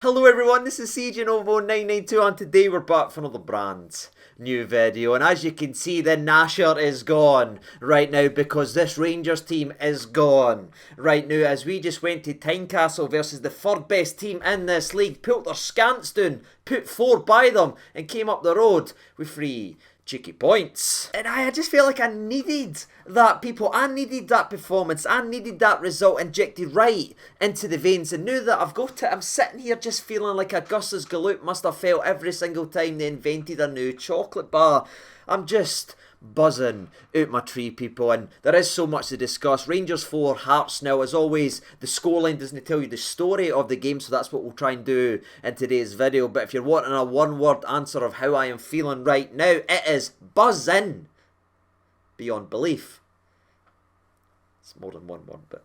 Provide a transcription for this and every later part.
Hello everyone, this is CJNovo992 and today we're back for another brand new video, and as you can see the Nasher is gone right now because this Rangers team is gone right now as we just went to Tynecastle versus the third best team in this league, pulled their scants down, put 4 by them and came up the road with 3 cheeky points. And I just feel like I needed that, people. I needed that performance. I needed that result injected right into the veins. And now that I've got it, I'm sitting here just feeling like Augustus Gloop must have felt every single time they invented a new chocolate bar. I'm just buzzing out my tree, people, and there is so much to discuss. Rangers 4, Hearts 0. As always, the scoreline doesn't tell you the story of the game, so that's what we'll try and do in today's video. But if you're wanting a one-word answer of how I am feeling right now, it is buzzing beyond belief. It's more than one word, but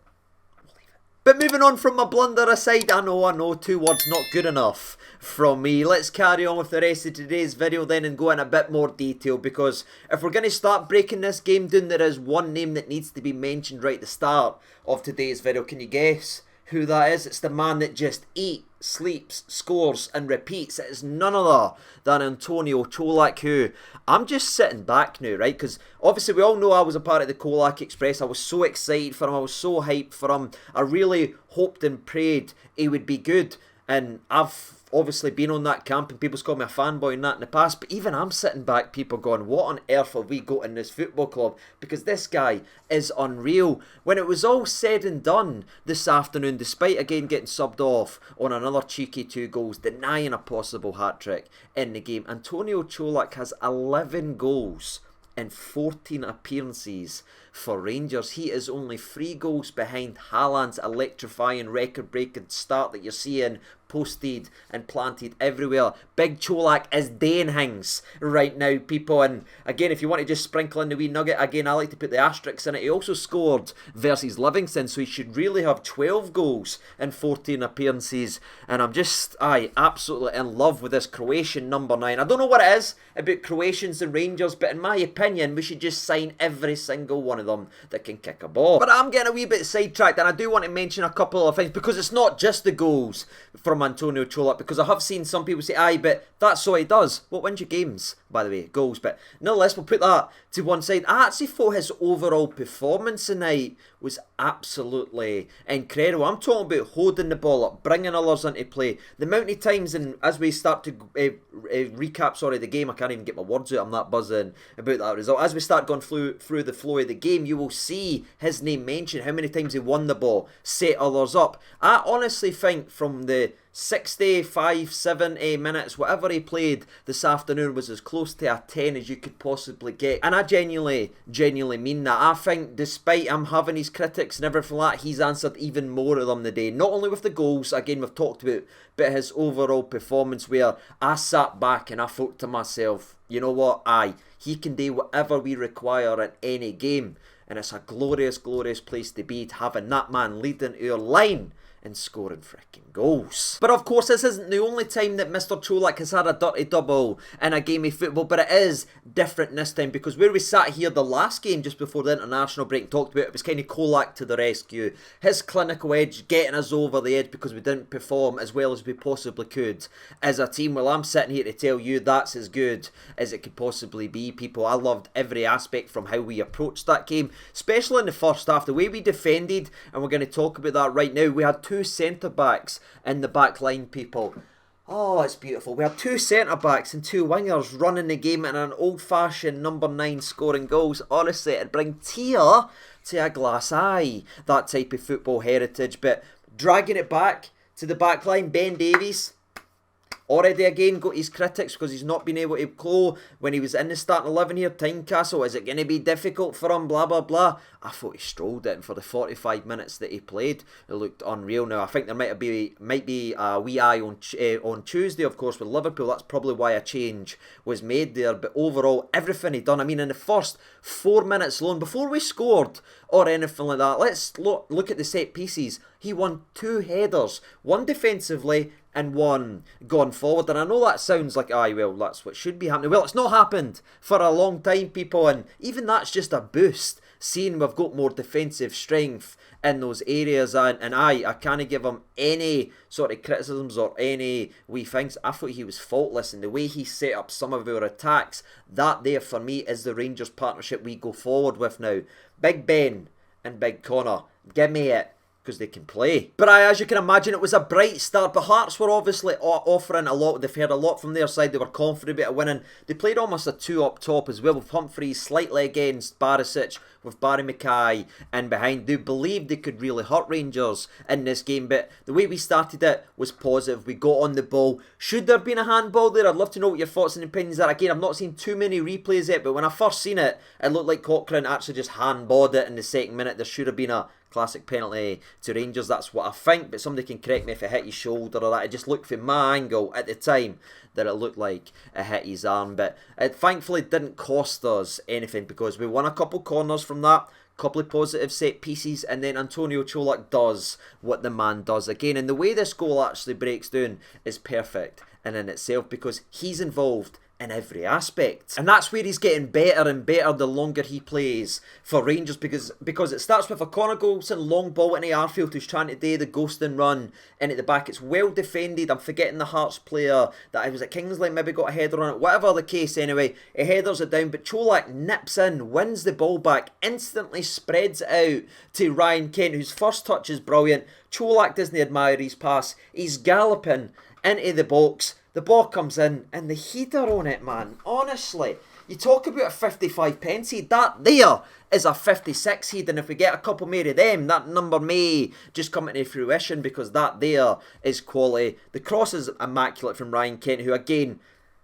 But moving on from my blunder aside, I know, 2 words not good enough from me. Let's carry on with the rest of today's video then and go in a bit more detail, because if we're going to start breaking this game down, there is one name that needs to be mentioned right at the start of today's video. Can you guess who that is? It's the man that just eats, sleeps, scores and repeats. It is none other than Antonio Colak, who I'm just sitting back now, right? Because obviously we all know I was a part of the Colak Express. I was so excited for him. I was so hyped for him. I really hoped and prayed he would be good. And I've obviously been on that camp and people's called me a fanboy and that in the past, but even I'm sitting back, people, going, what on earth have we got in this football club? Because this guy is unreal. When it was all said and done this afternoon, despite again getting subbed off on another cheeky 2 goals, denying a possible hat-trick in the game, Antonio Colak has 11 goals in 14 appearances for Rangers. He is only 3 goals behind Haaland's electrifying record-breaking start that you're seeing posted and planted everywhere. Big Colak is doing things right now, people. And again, if you want to just sprinkle in the wee nugget, again, I like to put the asterisks in it. He also scored versus Livingston, so he should really have 12 goals in 14 appearances. And I'm just, absolutely in love with this Croatian number 9. I don't know what it is about Croatians and Rangers, but in my opinion, we should just sign every single one of them that can kick a ball. But I'm getting a wee bit sidetracked, and I do want to mention a couple of things, because it's not just the goals from Antonio Colak, because I have seen some people say, but that's all he does. What wins you games, by the way, goals. But nonetheless, we'll put that to one side. I actually thought his overall performance tonight was absolutely incredible. I'm talking about holding the ball up, bringing others into play. The amount of times, and as we start to recap, the game, I can't even get my words out, I'm that buzzing about that result. As we start going through the flow of the game, you will see his name mentioned, how many times he won the ball, set others up. I honestly think from the 65, 70 minutes, whatever he played this afternoon, was as close to a 10 as you could possibly get. And I genuinely mean that. I think despite him having his critics and everything like that, he's answered even more of them today. Not only with the goals, again, we've talked about, but his overall performance, where I sat back and I thought to myself, you know what, he can do whatever we require in any game. And it's a glorious, glorious place to be, to having that man leading our line and scoring freaking goals. But of course, this isn't the only time that Mr. Colak has had a dirty double in a game of football, but it is different this time, because where we sat here the last game just before the international break and talked about it, was kind of Colak to the rescue. His clinical edge getting us over the edge because we didn't perform as well as we possibly could as a team. Well, I'm sitting here to tell you that's as good as it could possibly be, people. I loved every aspect from how we approached that game, especially in the first half, the way we defended, and we're going to talk about that right now. We had 2 centre-backs in the back line, people. Oh, it's beautiful. We had 2 centre-backs and 2 wingers running the game in an old-fashioned number 9 scoring goals. Honestly, it'd bring tear to a glass eye, that type of football heritage. But dragging it back to the back line, Ben Davies already again got his critics because he's not been able to go when he was in the starting 11 here, Tynecastle. Is it going to be difficult for him, blah blah blah? I thought he strolled it, and for the 45 minutes that he played, it looked unreal. Now I think there might be a wee eye on Tuesday, of course, with Liverpool. That's probably why a change was made there, but overall everything he done, I mean, in the first 4 minutes alone, before we scored or anything like that, let's look at the set pieces. He won 2 headers, one defensively and one gone forward. And I know that sounds like, well, that's what should be happening. Well, it's not happened for a long time, people, and even that's just a boost seeing we've got more defensive strength in those areas, and I can't give him any sort of criticisms or any wee things. I thought he was faultless, and the way he set up some of our attacks, that there for me is the Rangers partnership we go forward with now. Big Ben and Big Connor, give me it, because they can play. But as you can imagine, it was a bright start. But Hearts were obviously offering a lot. They've heard a lot from their side. They were confident about winning. They played almost a 2 up top as well, with Humphreys slightly against Barisic, with Barry Mackay in behind. They believed they could really hurt Rangers in this game, but the way we started it was positive. We got on the ball. Should there have been a handball there? I'd love to know what your thoughts and opinions are. Again, I've not seen too many replays yet, but when I first seen it, it looked like Cochrane actually just handballed it in the second minute. There should have been a classic penalty to Rangers, that's what I think, but somebody can correct me if it hit his shoulder or that. It just looked from my angle at the time that it looked like it hit his arm, but it thankfully didn't cost us anything, because we won a couple corners from that, couple of positive set pieces, and then Antonio Colak does what the man does again. And the way this goal actually breaks down is perfect in itself, because he's involved in every aspect, and that's where he's getting better and better the longer he plays for Rangers, because it starts with a Connor Goldson long ball into Arfield, who's trying to do the ghosting run in at the back. It's well defended. I'm forgetting the Hearts player that was at Kingsley, maybe got a header on it, whatever the case anyway, he headers it down, but Colak nips in, wins the ball back, instantly spreads it out to Ryan Kent, whose first touch is brilliant. Colak doesn't admire his pass, he's galloping into the box. The ball comes in, and the header on it, man, honestly, you talk about a 55 pence head, that there is a 56 head, and if we get a couple more of them, that number may just come into fruition, because that there is quality. The cross is immaculate from Ryan Kent, who again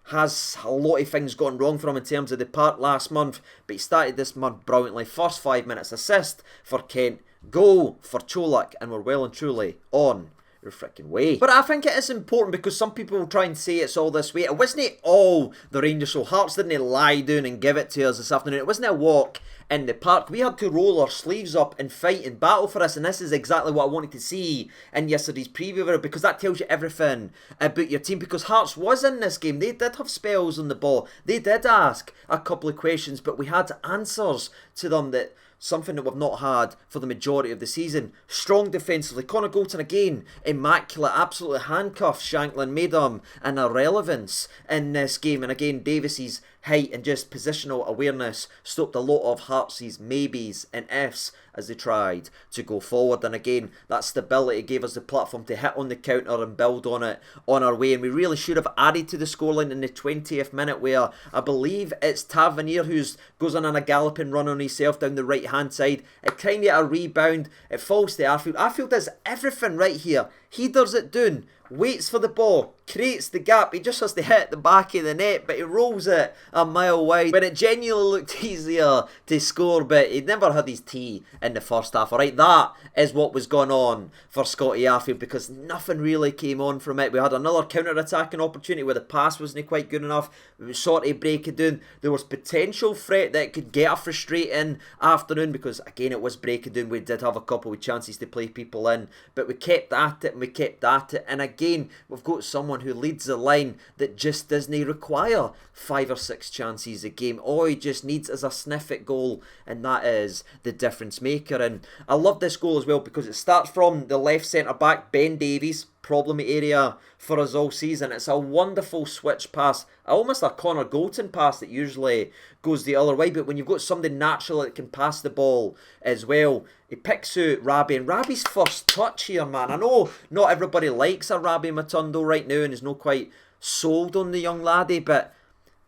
has a lot of things gone wrong for him in terms of the part last month, but he started this month brilliantly. First 5 minutes assist for Kent, goal for Colak, and we're well and truly on your freaking way. But I think it is important, because some people will try and say it's all this way. It wasn't all the Rangers, so Hearts didn't lie down and give it to us this afternoon. It wasn't a walk in the park. We had to roll our sleeves up and fight and battle for this, and this is exactly what I wanted to see in yesterday's preview video, because that tells you everything about your team, because Hearts was in this game. They did have spells on the ball. They did ask a couple of questions, but we had answers to them, that something that we've not had for the majority of the season. Strong defensively. Connor Goldson again, immaculate, absolutely handcuffed. Shanklin made him an irrelevance in this game. And again, Davis's height and just positional awareness stopped a lot of Hearts' maybes and ifs as they tried to go forward. And again, that stability gave us the platform to hit on the counter and build on it on our way. And we really should have added to the scoreline in the 20th minute, where I believe it's Tavernier who goes on a galloping run on himself down the right hand side. It kind of a rebound, it falls to Arfield. Arfield does everything right here. He does it down, waits for the ball, creates the gap. He just has to hit the back of the net, but he rolls it a mile wide when it genuinely looked easier to score, but he never had his tea in the first half. Alright, that is what was going on for Scotty Arfield, because nothing really came on from it. We had another counter-attacking opportunity where the pass wasn't quite good enough. We were sort of break it down. There was potential threat that it could get a frustrating afternoon, because again, it was breaking down. We did have a couple of chances to play people in, but we kept at it and we kept at it. And again, we've got someone who leads the line that just doesn't require 5 or 6 chances a game. All he just needs is a sniff at goal, and that is the difference maker. And I love this goal as well, because it starts from the left centre back, Ben Davies, problem area for us all season. It's a wonderful switch pass, almost a Connor Goldson pass that usually goes the other way, but when you've got somebody natural that can pass the ball as well, he picks out Rabbi, and Rabbi's first touch here, man. I know not everybody likes a Rabbi Matondo right now and is not quite sold on the young laddie, but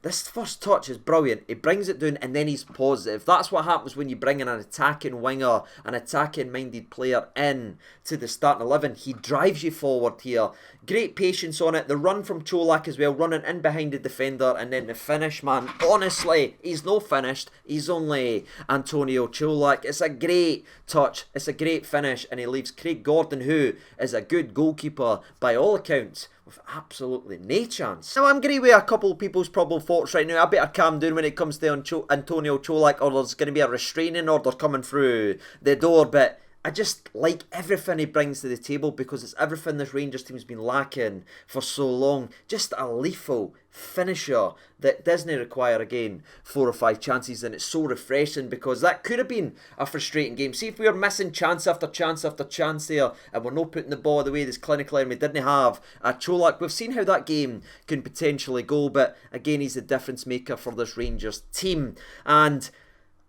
this first touch is brilliant. He brings it down and then he's positive. That's what happens when you bring in an attacking winger, an attacking minded player in to the starting 11. He drives you forward here. Great patience on it. The run from Colak as well, running in behind the defender, and then the finish, man. Honestly, he's no finished. He's only Antonio Colak. It's a great touch. It's a great finish, and he leaves Craig Gordon, who is a good goalkeeper by all accounts, with absolutely no chance. Now, I'm going to weigh a couple of people's probable thoughts right now. I better calm down when it comes to Antonio Colak, or there's going to be a restraining order coming through the door, but I just like everything he brings to the table because it's everything this Rangers team's been lacking for so long. Just a lethal finisher that doesn't require, again, 4 or 5 chances, and it's so refreshing because that could have been a frustrating game. See if we were missing chance after chance after chance there and we're not putting the ball the way this clinically and we didn't have a Colak. We've seen how that game can potentially go, but again, he's the difference maker for this Rangers team. And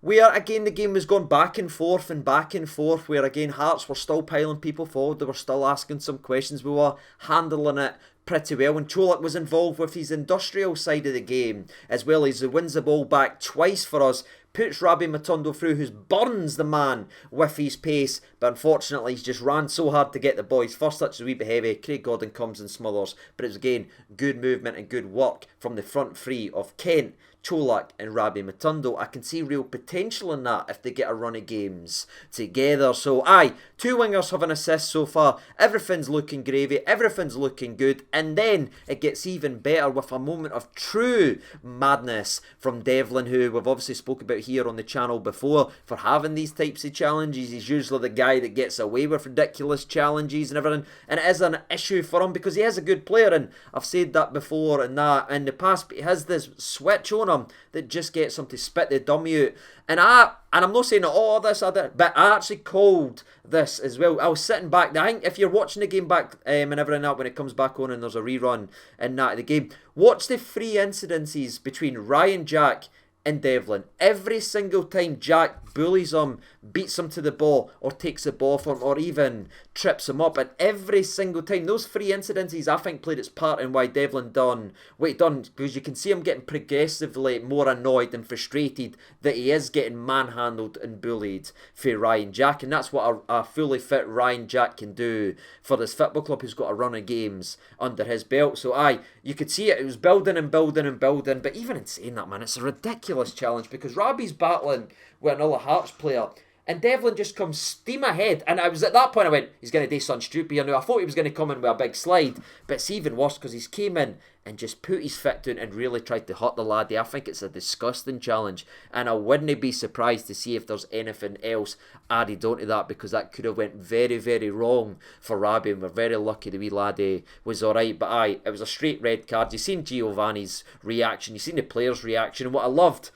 where, again, the game was going back and forth, where, again, Hearts were still piling people forward, they were still asking some questions, we were handling it pretty well, and Colak was involved with his industrial side of the game, as well as he wins the ball back twice for us, puts Rabbi Matondo through, who burns the man with his pace, but unfortunately he's just ran so hard to get the boys. First touch is a wee bit heavy, Craig Gordon comes and smothers, but it was, again, good movement and good work from the front three of Kent, Colak and Rabbi Matondo. I can see real potential in that if they get a run of games together. So aye, 2 wingers have an assist so far. Everything's looking gravy, everything's looking good, and then it gets even better with a moment of true madness from Devlin, who we've obviously spoke about here on the channel before for having these types of challenges. He's usually the guy that gets away with ridiculous challenges and everything, and it is an issue for him because he is a good player, and I've said that before and that in the past, but he has this switch on him that just gets him to spit the dummy out. And I'm not saying all this other, but I actually called this as well. I was sitting back. I think if you're watching the game back and everything that when it comes back on and there's a rerun and that of the game, watch the 3 incidences between Ryan Jack and Devlin. Every single time Jack bullies him, beats him to the ball, or takes the ball from him, or even trips him up, and every single time, those 3 incidences I think played its part in why Devlin done what he done, because you can see him getting progressively more annoyed and frustrated that he is getting manhandled and bullied for Ryan Jack, and that's what a fully fit Ryan Jack can do for this football club who's got a run of games under his belt. So aye, you could see it was building and building and building, but even in saying that, man, it's a ridiculous challenge because Robbie's battling with another Hearts player and Devlin just comes steam ahead, and I was at that point I went, he's going to do something stupid here now. I thought he was going to come in with a big slide, but it's even worse because he's came in and just put his foot down and really tried to hurt the laddie. I think it's a disgusting challenge, and I wouldn't be surprised to see if there's anything else added onto that, because that could have went very, very wrong for Rabbi, and we're very lucky the wee laddie was alright. But aye, it was a straight red card. You've seen Giovanni's reaction, you've seen the players' reaction, and what I loved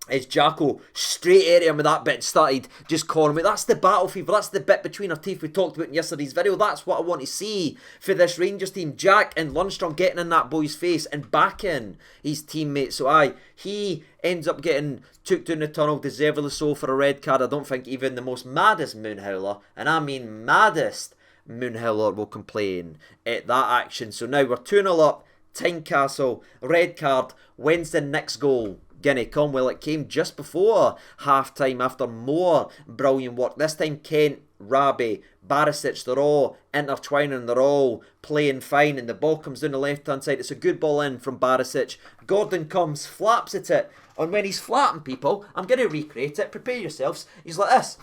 is Jacko straight at him with that bit and started just calling me. That's the battle fever, that's the bit between our teeth we talked about in yesterday's video. That's what I want to see for this Rangers team. Jack and Lundstrom getting in that boy's face and backing his teammates. So aye, he ends up getting took down the tunnel, deservedly so, for a red card. I don't think even the most maddest moonhowler, and I mean maddest moonhowler, will complain at that action. So now we're 2-0 up, Tynecastle, red card, wins the next goal. Guinea come. Well, it came just before half-time after more brilliant work. This time Kent, Rabbi, Barisic, they're all intertwining, they're all playing fine, and the ball comes down the left-hand side. It's a good ball in from Barisic. Gordon comes, flaps at it, and when he's flapping people, I'm going to recreate it, prepare yourselves, he's like this,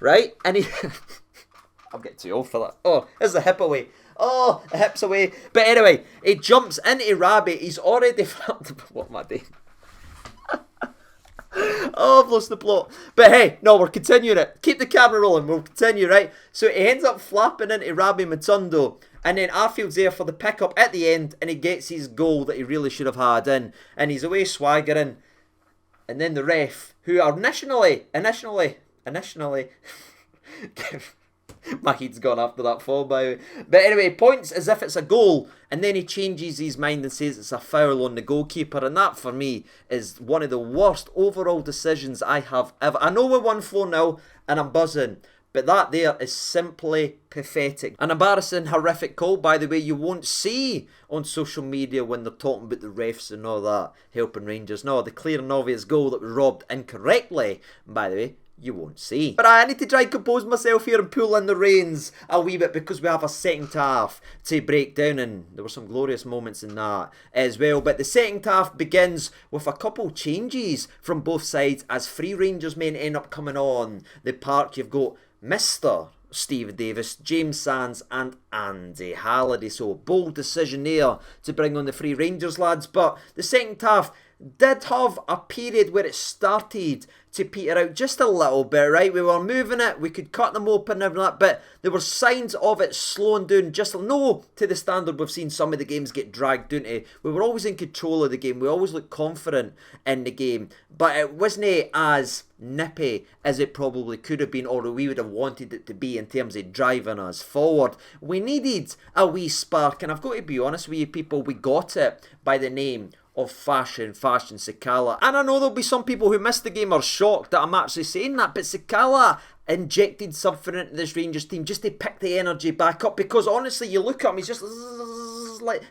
right? And he... I'm getting too old for that. Oh, there's the hip away. Oh, the hip's away. But anyway, he jumps into Rabbi, he's already flapped... What am I doing? Oh, I've lost the plot. But hey, no, we're continuing it. Keep the camera rolling, we'll continue, right? So he ends up flapping into Rabbi Matondo, and then Arfield's there for the pick-up at the end, and he gets his goal that he really should have had in, and he's away swaggering. And then the ref, who are initially my head's gone after that fall, by the way. But anyway, points as if it's a goal, and then he changes his mind and says it's a foul on the goalkeeper, and that for me is one of the worst overall decisions I have ever. I know we won 4-0 and I'm buzzing, but that there is simply pathetic. An embarrassing, horrific call, by the way, you won't see on social media when they're talking about the refs and all that, helping Rangers. No, the clear and obvious goal that was robbed incorrectly, by the way, you won't see. But I need to try and compose myself here and pull in the reins a wee bit, because we have a second half to break down, and there were some glorious moments in that as well. But the second half begins with a couple changes from both sides as 3 Rangers men end up coming on the park. You've got Mr. Steve Davis, James Sands and Andy Halliday. So bold decision there to bring on the 3 Rangers lads. But the second half, did have a period where it started to peter out just a little bit, right? We were moving it, we could cut them open and everything like that, but there were signs of it slowing down just no to the standard we've seen some of the games get dragged down to. We were always in control of the game, we always looked confident in the game, but it wasn't as nippy as it probably could have been, or we would have wanted it to be in terms of driving us forward. We needed a wee spark, and I've got to be honest with you people, we got it by the name of Fashion Sakala. And I know there'll be some people who missed the game or shocked that I'm actually saying that, but Sakala injected something into this Rangers team just to pick the energy back up, because honestly you look at him,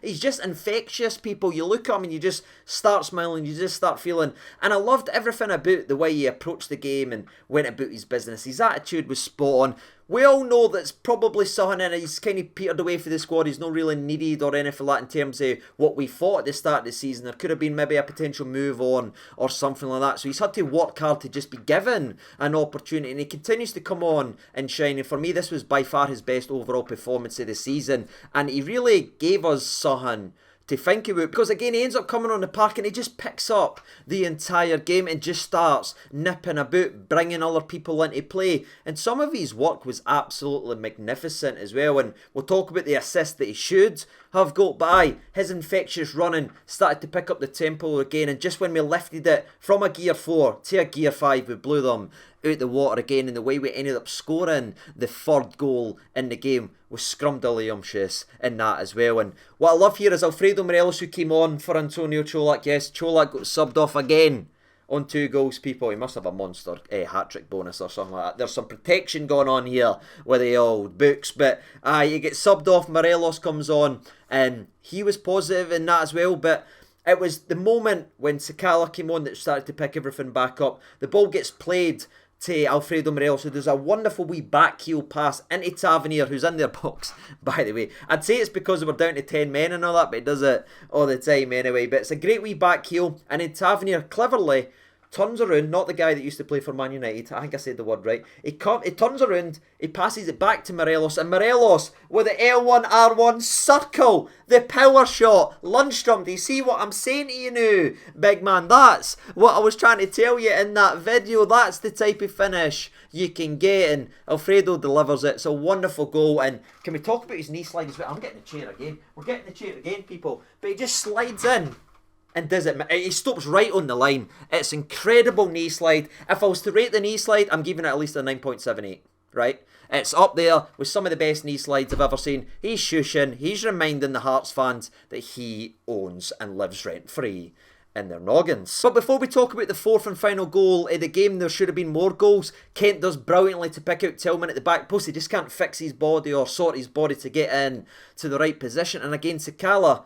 he's just infectious, people. You look at him and you just start smiling, you just start feeling, and I loved everything about the way he approached the game and went about his business. His attitude was spot on. We all know that's probably something, and he's kind of petered away for the squad. He's not really needed or anything like that in terms of what we thought at the start of the season. There could have been maybe a potential move on or something like that. So he's had to work hard to just be given an opportunity, and he continues to come on and shine. And for me, this was by far his best overall performance of the season, and he really gave us something to think about, because again he ends up coming on the park and he just picks up the entire game and just starts nipping about, bringing other people into play, and some of his work was absolutely magnificent as well. And we'll talk about the assist that he should have got, by his infectious running started to pick up the tempo again, and just when we lifted it from a gear 4 to a gear 5, we blew them out the water again, and the way we ended up scoring the third goal in the game was scrumdiddlyumptious in that as well. And what I love here is Alfredo Morelos, who came on for Antonio Colak. Yes, Colak got subbed off again on 2 goals, people. He must have a monster hat-trick bonus or something like that. There's some protection going on here with the old books, but he gets subbed off, Morelos comes on, and he was positive in that as well. But it was the moment when Sakala came on that started to pick everything back up. The ball gets played to Alfredo Morelos, who does a wonderful wee back heel pass into Tavernier, who's in their box, by the way. I'd say it's because we're down to 10 men and all that, but he does it all the time anyway. But it's a great wee back heel, and then Tavernier cleverly turns around, not the guy that used to play for Man United, I think I said the word right. He turns around, he passes it back to Morelos, and Morelos with the L1R1 circle, the power shot, Lundstrom. Do you see what I'm saying to you now, big man? That's what I was trying to tell you in that video. That's the type of finish you can get, and Alfredo delivers it. It's a wonderful goal. And can we talk about his knee slide as well? I'm getting the chair again. We're getting the chair again, people. But he just slides in and does it. He stops right on the line. It's incredible knee slide. If I was to rate the knee slide, I'm giving it at least a 9.78, right? It's up there with some of the best knee slides I've ever seen. He's shushing, he's reminding the Hearts fans that he owns and lives rent-free in their noggins. But before we talk about the 4th and final goal of the game, there should have been more goals. Kent does brilliantly to pick out Tillman at the back post. He just can't fix his body or sort his body to get in to the right position. And again, Sakala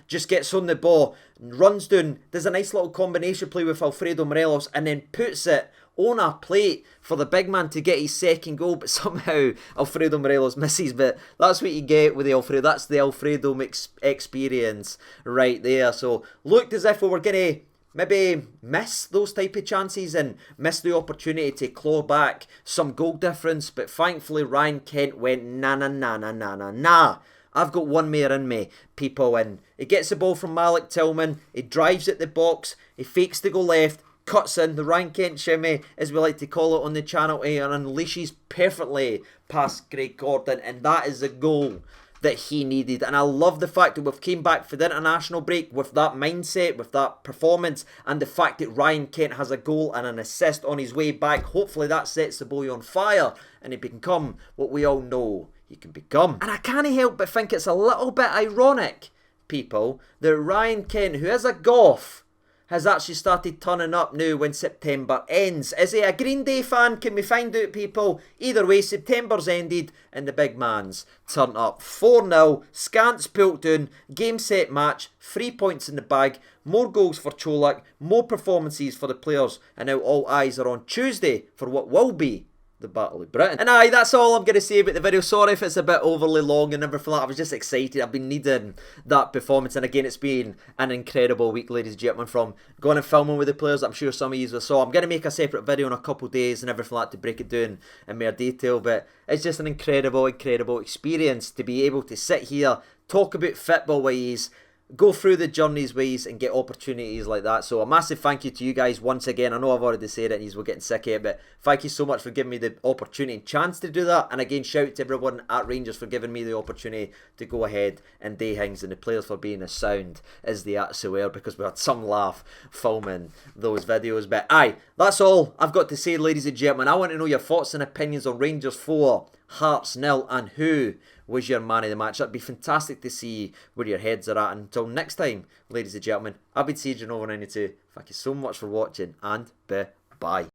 just gets on the ball, runs down, does a nice little combination play with Alfredo Morelos, and then puts it on a plate for the big man to get his second goal, but somehow Alfredo Morelos misses. But that's what you get with the Alfredo. That's the Alfredo experience right there. So looked as if we were going to maybe miss those type of chances and miss the opportunity to claw back some goal difference, but thankfully Ryan Kent went nah. I've got one more in me, people. And he gets the ball from Malik Tillman, he drives at the box, he fakes to go left, cuts in the Ryan Kent shimmy, as we like to call it on the channel, and unleashes perfectly past Greg Gordon, and that is the goal that he needed. And I love the fact that we've came back for the international break with that mindset, with that performance, and the fact that Ryan Kent has a goal and an assist on his way back. Hopefully that sets the boy on fire and he can become what we all know he can become. And I can't help but think it's a little bit ironic, people, that Ryan Kent, who is a Goth, has actually started turning up now when September ends. Is he a Green Day fan? Can we find out, people? Either way, September's ended and the big man's turned up. 4-0, Scants pulled down, game set match, 3 points in the bag, more goals for Colak, more performances for the players, and now all eyes are on Tuesday for what will be the Battle of Britain. And aye, that's all I'm going to say about the video. Sorry if it's a bit overly long and everything like that. I was just excited. I've been needing that performance. And again, it's been an incredible week, ladies and gentlemen, from going and filming with the players. I'm sure some of you saw. I'm going to make a separate video in a couple of days and everything like that to break it down in more detail. But it's just an incredible experience to be able to sit here, talk about football with go through the journey's ways and get opportunities like that. So a massive thank you to you guys once again. I know I've already said it and you were getting sick of it, but thank you so much for giving me the opportunity and chance to do that. And again, shout out to everyone at Rangers for giving me the opportunity to go ahead and do things, and the players for being as sound as they actually were, because we had some laugh filming those videos. But aye, that's all I've got to say, ladies and gentlemen. I want to know your thoughts and opinions on Rangers 4, Hearts 0, and who was your man of the match. That'd be fantastic to see where your heads are at. Until next time, ladies and gentlemen, I've been Siege Over 92. Thank you so much for watching, and bye-bye.